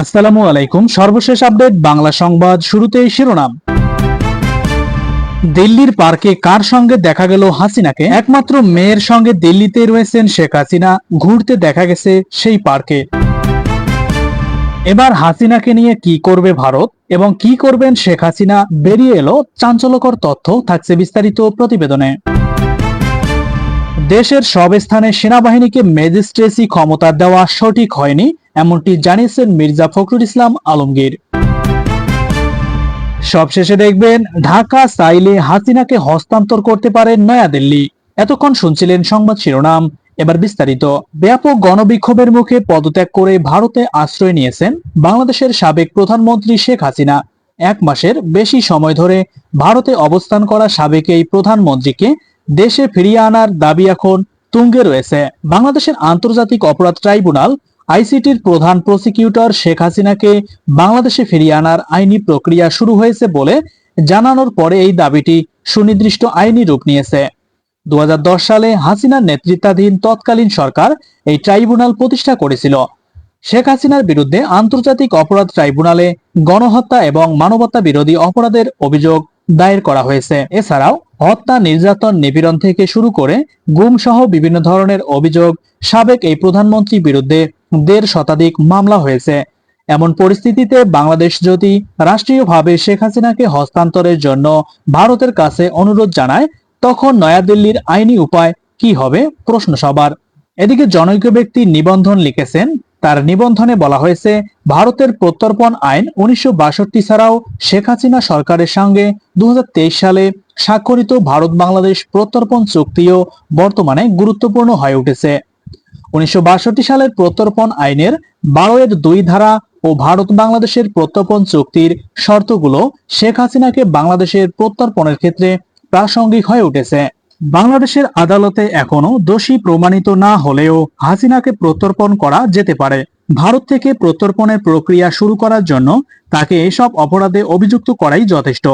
আসসালামু আলাইকুম। সর্বশেষ আপডেট বাংলা সংবাদ। শুরুতেই শিরোনাম। দিল্লির পার্কে কার সঙ্গে দেখা গেল হাসিনাকে? একমাত্র মেয়ের সঙ্গে দিল্লিতে রয়েছেন শেখ হাসিনা, ঘুরতে দেখা গেছে সেই পার্কে। এবার হাসিনাকে নিয়ে কি করবে ভারত এবং কি করবেন শেখ হাসিনা, বেরিয়ে এলো চাঞ্চল্যকর তথ্য। থাকছে বিস্তারিত প্রতিবেদনে। দেশের সব স্থানে সেনাবাহিনীকে ম্যাজিস্ট্রেসি ক্ষমতা দেওয়া সঠিক হয়নি, এমনটি জানিয়েছেন মির্জা ফখরুল ইসলাম আলমগীর। সবশেষে দেখবেন, ঢাকা চাইলে হাসিনাকে হস্তান্তর করতে পারে নয়াদিল্লি। এতক্ষণ শুনছিলেন সংবাদ শিরোনাম, এবার বিস্তারিত। ব্যাপক গণবিক্ষোভের মুখে পদত্যাগ করে ভারতে আশ্রয় নিয়েছেন বাংলাদেশের সাবেক প্রধানমন্ত্রী শেখ হাসিনা। 1 মাসের বেশি সময় ধরে ভারতে অবস্থান করা সাবেক এই প্রধানমন্ত্রীকে দেশে ফিরিয়ে আনার দাবি এখন তুঙ্গে রয়েছে। বাংলাদেশের আন্তর্জাতিক অপরাধ ট্রাইব্যুনাল আইসিটির প্রধান প্রসিকিউটর শেখ হাসিনাকে বাংলাদেশে ফিরিয়ে আনার আইনি প্রক্রিয়া শুরু হয়েছে বলে জানানোর পরে এই দাবিটি সুনির্দিষ্ট আইনি রূপ নিয়েছে। 2010 সালে হাসিনার নেতৃত্বাধীন তৎকালীন সরকার এই ট্রাইব্যুনাল প্রতিষ্ঠা করেছিল। শেখ হাসিনার বিরুদ্ধে আন্তর্জাতিক অপরাধ ট্রাইব্যুনালে গণহত্যা এবং মানবতা বিরোধী অপরাধের অভিযোগ দায়ের করা হয়েছে। এছাড়াও হত্যা, নির্যাতন, নিপীড়ন থেকে শুরু করে গুম সহ বিভিন্ন ধরনের অভিযোগ সাবেক এই প্রধানমন্ত্রীর বিরুদ্ধে 1.5 শতাধিক মামলা হয়েছে। এমন পরিস্থিতিতে বাংলাদেশ যদি রাষ্ট্রীয়ভাবে শেখ হাসিনাকে হস্তান্তরের জন্য ভারতের কাছে অনুরোধ জানায়, তখন নয়াদিল্লির আইনি উপায় কি হবে প্রশ্ন সবার। এদিকে জনৈক ব্যক্তি নিবন্ধন লিখেছেন। তার নিবন্ধনে বলা হয়েছে, ভারতের প্রত্যর্পণ আইন 1962 ছাড়াও শেখ হাসিনা সরকারের সঙ্গে 2023 সালে স্বাক্ষরিত ভারত বাংলাদেশ প্রত্যর্পণ চুক্তিও বর্তমানে গুরুত্বপূর্ণ হয়ে উঠেছে। 1962 সালের প্রত্যর্পণ আইনের 12-2 ধারা ও ভারত বাংলাদেশের প্রত্যর্পণ চুক্তির শর্তগুলো শেখ হাসিনাকে বাংলাদেশের প্রত্যর্পণের ক্ষেত্রে প্রাসঙ্গিক হয়ে উঠেছে। বাংলাদেশের আদালতে এখনো দোষী প্রমাণিত না হলেও হাসিনাকে প্রত্যর্পণ করা যেতে পারে। ভারত থেকে প্রত্যর্পণের প্রক্রিয়া শুরু করার জন্য তাকে এসব অপরাধে অভিযুক্ত করাই যথেষ্ট।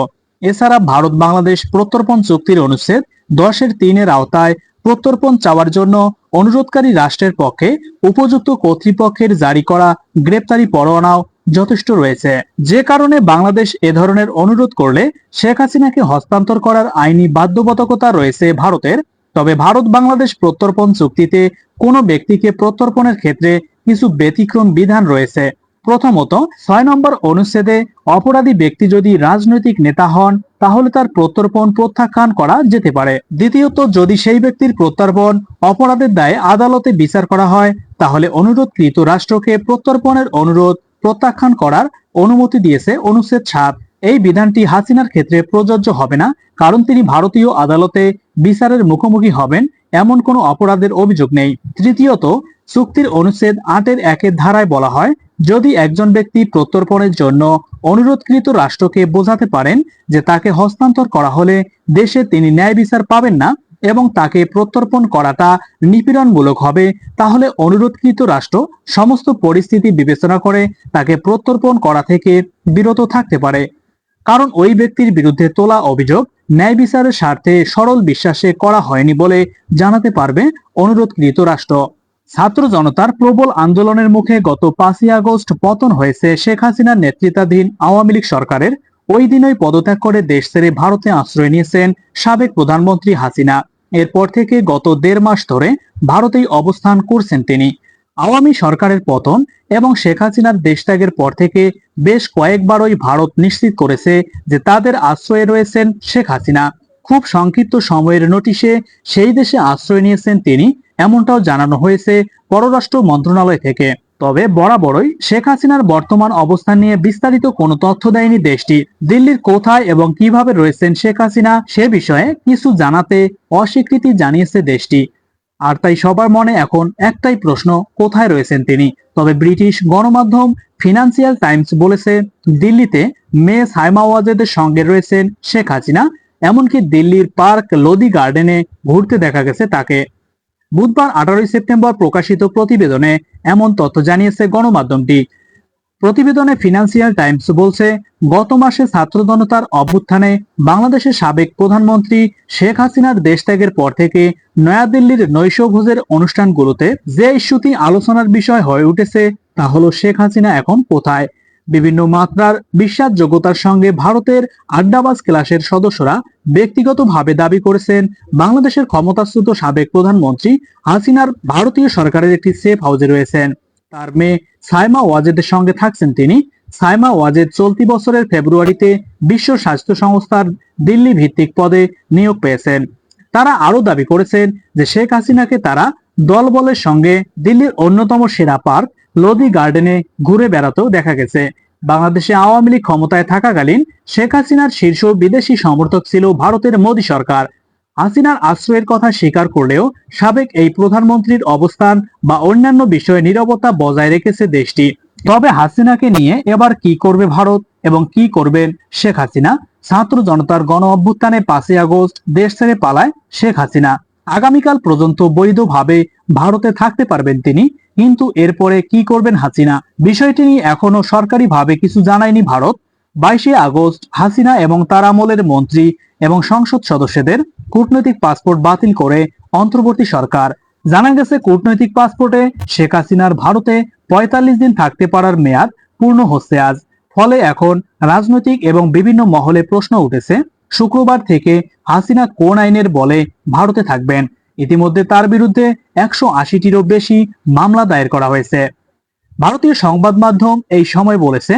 এছাড়া ভারত বাংলাদেশ প্রত্যর্পণ চুক্তির অনুচ্ছেদ 10-3 আওতায় প্রত্যর্পণ চাওয়ার জন্য অনুরোধকারী রাষ্ট্রের পক্ষে উপযুক্ত কর্তৃপক্ষের জারি করা গ্রেপ্তারি পরোয়ানাও যথেষ্ট রয়েছে। যে কারণে বাংলাদেশ এ ধরনের অনুরোধ করলে শেখ হাসিনাকে হস্তান্তর করার আইনি বাধ্যবাধকতা রয়েছে ভারতের। তবে ভারত বাংলাদেশ প্রত্যর্পণ চুক্তিতে কোনো ব্যক্তিকে প্রত্যর্পণের ক্ষেত্রে কিছু ব্যতিক্রম বিধান রয়েছে। প্রথমত, 6 নম্বর অনুচ্ছেদে অপরাধী ব্যক্তি যদি রাজনৈতিক নেতা হন তাহলে তার প্রত্যর্পণ প্রত্যাখ্যান করা যেতে পারে। দ্বিতীয়ত, যদি সেই ব্যক্তির প্রত্যর্পণ অপরাধের দায়ে আদালতে বিচার করা হয় তাহলে অনুরোধকৃত রাষ্ট্রকে প্রত্যর্পণের অনুরোধ প্রত্যাখ্যান করার অনুমতি দিয়েছে অনুচ্ছেদ 7। এই বিধানটি হাসিনার ক্ষেত্রে প্রযোজ্য হবে না, কারণ তিনি ভারতীয় আদালতে বিচারের মুখোমুখি হবেন, এমন কোনো অপরাধের অভিযোগ নেই। তৃতীয়ত, চুক্তির অনুচ্ছেদ 8-1 ধারায় বলা হয়, যদি একজন ব্যক্তি প্রত্যর্পণের জন্য অনুরোধকৃত রাষ্ট্রকে বোঝাতে পারেন যে তাকে হস্তান্তর করা হলে দেশে তিনি ন্যায় বিচার পাবেন না এবং তাকে প্রত্যর্পণ করাটা নিপীড়নমূলক হবে, তাহলে অনুরোধকৃত রাষ্ট্র সমস্ত পরিস্থিতি বিবেচনা করে তাকে প্রত্যর্পণ করা থেকে বিরত থাকতে পারে, কারণ ওই ব্যক্তির বিরুদ্ধে তোলা অভিযোগ ন্যায় বিচারের স্বার্থে সরল বিশ্বাসে করা হয়নি বলে জানাতে পারবে অনুরোধকৃত রাষ্ট্র। ছাত্র জনতার প্রবল আন্দোলনের মুখে গত 5ই আগস্ট পতন হয়েছে শেখ হাসিনার নেতৃত্বাধীন আওয়ামী লীগ সরকারের। ওই দিনই পদত্যাগ করে দেশ ছেড়ে ভারতে আশ্রয় নিয়েছেন সাবেক প্রধানমন্ত্রী হাসিনা। এরপর থেকে গত 1.5 মাস ধরে ভারতেই অবস্থান করছেন তিনি। আওয়ামী সরকারের পতন এবং শেখ হাসিনার দেশত্যাগের পর থেকে বেশ কয়েকবারই ভারত নিশ্চিত করেছে যে তাদের আশ্রয়ে রয়েছেন শেখ হাসিনা। খুব সংক্ষিপ্ত সময়ের নোটিশে সেই দেশে আশ্রয় নিয়েছেন তিনি, এমনটাও জানানো হয়েছে পররাষ্ট্র মন্ত্রণালয় থেকে। তবে বরাবরই শেখ হাসিনার বর্তমান অবস্থান নিয়ে বিস্তারিত কোনো তথ্য দেয়নি দেশটি। দিল্লির কোথায় এবং কিভাবে রয়েছেন শেখ হাসিনা সে বিষয়ে কিছু জানাতে অস্বীকৃতি জানিয়েছে দেশটি। আর তাই সবার মনে এখন একটাই প্রশ্ন, কোথায় রয়েছেন তিনি। তবে ব্রিটিশ গণমাধ্যম ফিনান্সিয়াল টাইমস বলেছে, দিল্লিতে মেয়ে সাইমা ওয়াজেদের সঙ্গে রয়েছেন শেখ হাসিনা, এমনকি দিল্লির পার্ক লোদি গার্ডেনে ঘুরতে দেখা গেছে তাকে। বুধবার 18 সেপ্টেম্বর প্রকাশিত প্রতিবেদনে এমন তথ্য জানিয়েছে গণমাধ্যমটি। প্রতিবেদনে ফিনান্সিয়াল টাইমস বলছে, গত মাসে ছাত্র জনতার অভ্যুত্থানে বাংলাদেশের সাবেক প্রধানমন্ত্রী শেখ হাসিনার দেশত্যাগের পর থেকে নয়াদিল্লির নৈশভোজের অনুষ্ঠানগুলোতে যে ইস্যুটি আলোচনার বিষয় হয়ে উঠেছে তা হলো শেখ হাসিনা এখন কোথায়। বিভিন্ন মাত্রার বিশ্বাসযোগ্যতার সঙ্গে ভারতের আড্ডাবাজ ক্লাসের সদস্যরা ব্যক্তিগতভাবে দাবি করেছেন বাংলাদেশের ক্ষমতাচ্যুত সাবেক প্রধানমন্ত্রী হাসিনার ভারতীয় সরকারের একটি সেফ হাউসে রয়েছেন। তার মেয়ে সাইমা ওয়াজেদের সঙ্গে থাকছেন তিনি। সাইমা ওয়াজেদ চলতি বছরের ফেব্রুয়ারিতে বিশ্ব স্বাস্থ্য সংস্থার দিল্লি ভিত্তিক পদে নিয়োগ পেয়েছেন। তারা আরো দাবি করেছেন যে শেখ হাসিনাকে তারা দলবলের সঙ্গে দিল্লির অন্যতম সেরা পার্ক লোধি গার্ডেনে ঘুরে বেড়াতেও দেখা গেছে। বাংলাদেশে আওয়ামী লীগ ক্ষমতায় থাকাকালীন শেখ হাসিনার শীর্ষ বিদেশি সমর্থক ছিল ভারতের মোদী সরকার। হাসিনার আশ্রয়ের কথা স্বীকার করলেও সাবেক এই প্রধানমন্ত্রীর অবস্থান বা অন্যান্য বিষয়ে নীরবতা বজায় রেখেছে দেশটি। তবে হাসিনাকে নিয়ে এবার কি করবে ভারত এবং কি করবেন শেখ হাসিনা? ছাত্র জনতার গণ অভ্যুত্থানে 5ই আগস্ট দেশ ছেড়ে পালায় শেখ হাসিনা। আগামীকাল পর্যন্ত বৈধভাবে ভারতে থাকতে পারবেন তিনি, কিন্তু এরপরে কি করবেন হাসিনা? বিষয়টি নিয়ে এখনো সরকারিভাবে কিছু জানায়নি ভারত। 22শে আগস্ট হাসিনা এবং তার আমলের মন্ত্রী এবং সংসদ সদস্যদের কূটনৈতিক পাসপোর্ট বাতিল করে অন্তর্বর্তী সরকার। জানা গেছে কূটনৈতিক পাসপোর্টে শেখ হাসিনার ভারতে 45 দিন থাকতে পারার মেয়াদ পূর্ণ হচ্ছে আজ। ফলে এখন রাজনৈতিক এবং বিভিন্ন মহলে প্রশ্ন উঠেছে শুক্রবার থেকে হাসিনা কোন আইনের বলে ভারতে থাকবেন। ইতিমধ্যে তার বিরুদ্ধে 180টিরও বেশি মামলা দায়ের করা হয়েছে। ভারতীয় সংবাদ মাধ্যম এই সময় বলেছে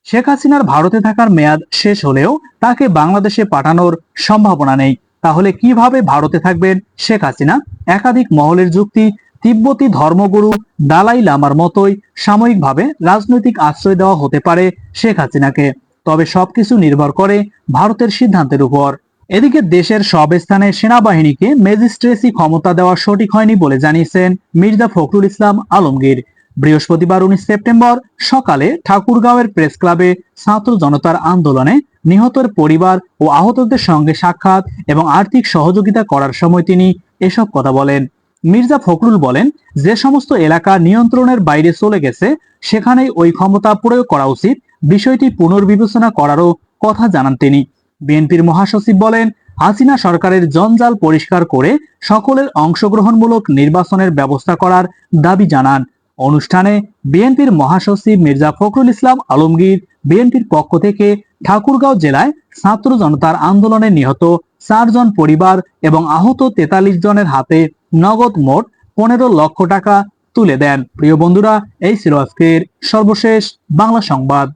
শেখ হাসিনার ভারতে থাকার মেয়াদ শেষ হলেও তাকে বাংলাদেশে পাঠানোর সম্ভাবনা নেই। তাহলে কিভাবে ভারতে থাকবেন শেখ হাসিনা? একাধিক মহলের যুক্তি, তিব্বতী ধর্মগুরু দালাই লামার মতোই সাময়িকভাবে রাজনৈতিক আশ্রয় দেওয়া হতে পারে শেখ হাসিনাকে। তবে সবকিছু নির্ভর করে ভারতের সিদ্ধান্তের উপর। এদিকে দেশের সব স্থানে সেনাবাহিনীকে ম্যাজিস্ট্রেসি ক্ষমতা দেওয়া সঠিক হয়নি বলে জানিয়েছেন মির্জা ফখরুল ইসলাম আলমগীর। বৃহস্পতিবার 19 সেপ্টেম্বর সকালে ঠাকুরগাঁওয়ের প্রেস ক্লাবে ছাত্র জনতার আন্দোলনে নিহতের পরিবার ও আহতদের সঙ্গে সাক্ষাৎ এবং আর্থিক সহযোগিতা করার সময় তিনি এসব কথা বলেন। মির্জা ফখরুল বলেন, যে সমস্ত এলাকা নিয়ন্ত্রণের বাইরে চলে গেছে সেখানেই ওই ক্ষমতা প্রয়োগ করা উচিত, বিষয়টি পুনর্বিবেচনা করারও কথা জানান তিনি। বিএনপির মহাসচিব বলেন, হাসিনা সরকারের জঞ্জাল পরিষ্কার করে সকলের অংশগ্রহণমূলক নির্বাচনের ব্যবস্থা করার দাবি জানান। অনুষ্ঠানে বিএনপির মহাসচিব মির্জা ফখরুল ইসলাম আলমগীর বিএনপির পক্ষ থেকে ঠাকুরগাঁও জেলায় ছাত্র জনতার আন্দোলনে নিহত 4 জন পরিবার এবং আহত 43 জনের হাতে নগদ মোট 15 লক্ষ টাকা তুলে দেন। প্রিয় বন্ধুরা, এই ছিল আজকের সর্বশেষ বাংলা সংবাদ।